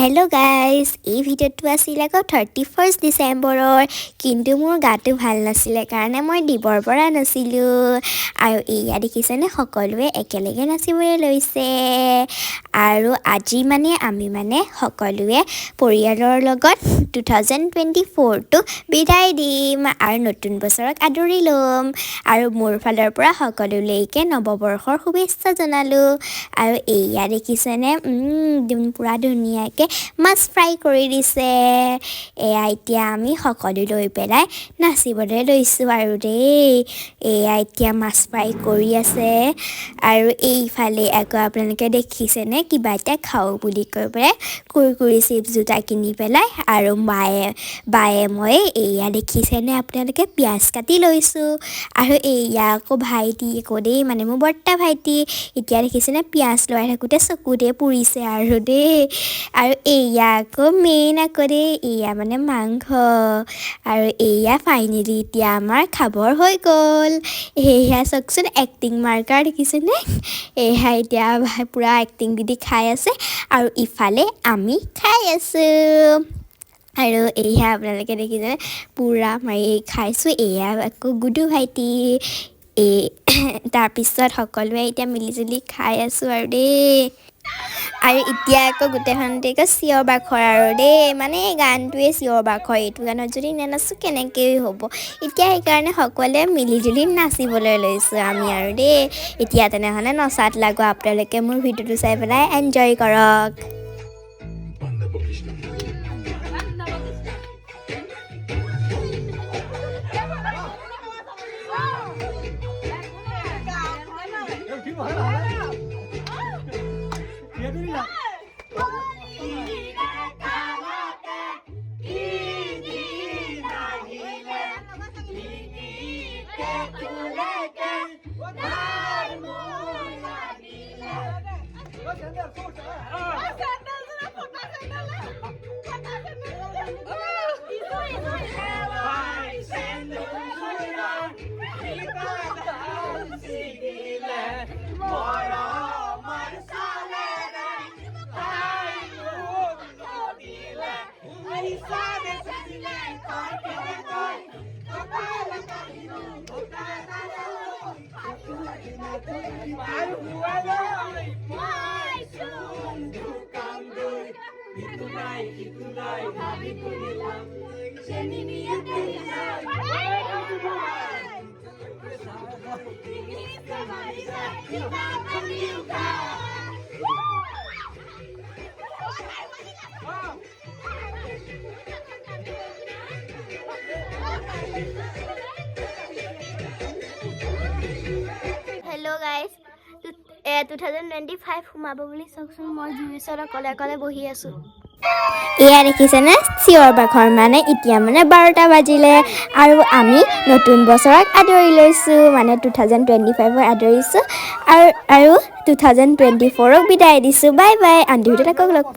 hello' guys এই ভিডিঅ'টো আছিল আকৌ 31 ডিচেম্বৰৰ কিন্তু মোৰ গাটো ভাল নাছিলে কাৰণে মই দিবৰ পৰা নাছিলোঁ আৰু এয়া দেখিছেনে সকলোৱে একেলগে নাচিবলৈ লৈছে আৰু আজি আমি সকলোৱে পৰিয়ালৰ লগত 2024টো বিদায় দিম আৰু নতুন বছৰক আদৰি ল'ম আৰু মোৰ ফালৰ পৰা সকলোলৈকে নৱবৰ্ষৰ শুভেচ্ছা জনালোঁ আৰু এয়া দেখিছেনে পুৰা ধুনীয়াকৈ মাছ ফ্ৰাই কৰি দিছে এয়া এতিয়া আমি সকলো লৈ পেলাই নাচিবলৈ লৈছোঁ আৰু দেই এয়া এতিয়া মাছ ফ্ৰাই কৰি আছে আৰু এইফালে আকৌ আপোনালোকে দেখিছেনে কিবা এটা খাওঁ বুলি কৈ পেলাই কুৰকুৰি চিপছ দুটা কিনি পেলাই আৰু বায়ে মই এয়া দেখিছেনে আপোনালোকে পিঁয়াজ কাটি লৈছোঁ আৰু এয়া আকৌ ভাইটি আকৌ দেই মোৰ বৰ্তা ভাইটি এতিয়া দেখিছেনে পিঁয়াজ লৰাই থাকোঁতে চকুতে পুৰিছে আৰু দেই আৰু এয়া আকৌ মেইন আকৌ দেই এয়া মাংস আৰু এয়া ফাইনেলি এতিয়া আমাৰ খাবৰ হৈ গ'ল এয়া চাওকচোন এক্টিং মাৰ্কাৰ দেখিছেনে এয়া এতিয়া পূৰা এক্টিং দি খাই আছে আৰু ইফালে আমি খাই আছোঁ আৰু এয়া আপোনালোকে দেখিছেনে পূৰা মাৰি খাইছোঁ এয়া আকৌ গুডু ভাইটি তাৰপিছত সকলোৱে এতিয়া মিলিজুলি খাই আছোঁ আৰু দেই আৰু এতিয়া আকৌ গোটেইখনতে চিঞৰ বাখৰ আৰু দেই গানটোৱে চিঞৰ বাখৰ এইটো গানত যদি নেনাচোঁ কেনেকৈ হ'ব এতিয়া সেইকাৰণে সকলোৱে মিলিজুলি নাচিবলৈ লৈছোঁ আমি আৰু দেই এতিয়া তেনেহ'লে নচাত লাগো আপোনালোকে মোৰ ভিডিঅ'টো চাই পেলাই এনজয় কৰক হেল্ল' গাইজ 2025 সোমাব বুলি চাওকচোন মই জুইচত অকলে বহি আছোঁ এয়া দেখিছেনে চিঞৰ বাখৰ এতিয়া 12টা বাজিলে আৰু আমি নতুন বছৰক আদৰি লৈছোঁ 2025ক আদৰিছোঁ আৰু 2024ক বিদায় দিছোঁ বাই বাই আন ভিডিঅ'ত আকৌ লগ পাম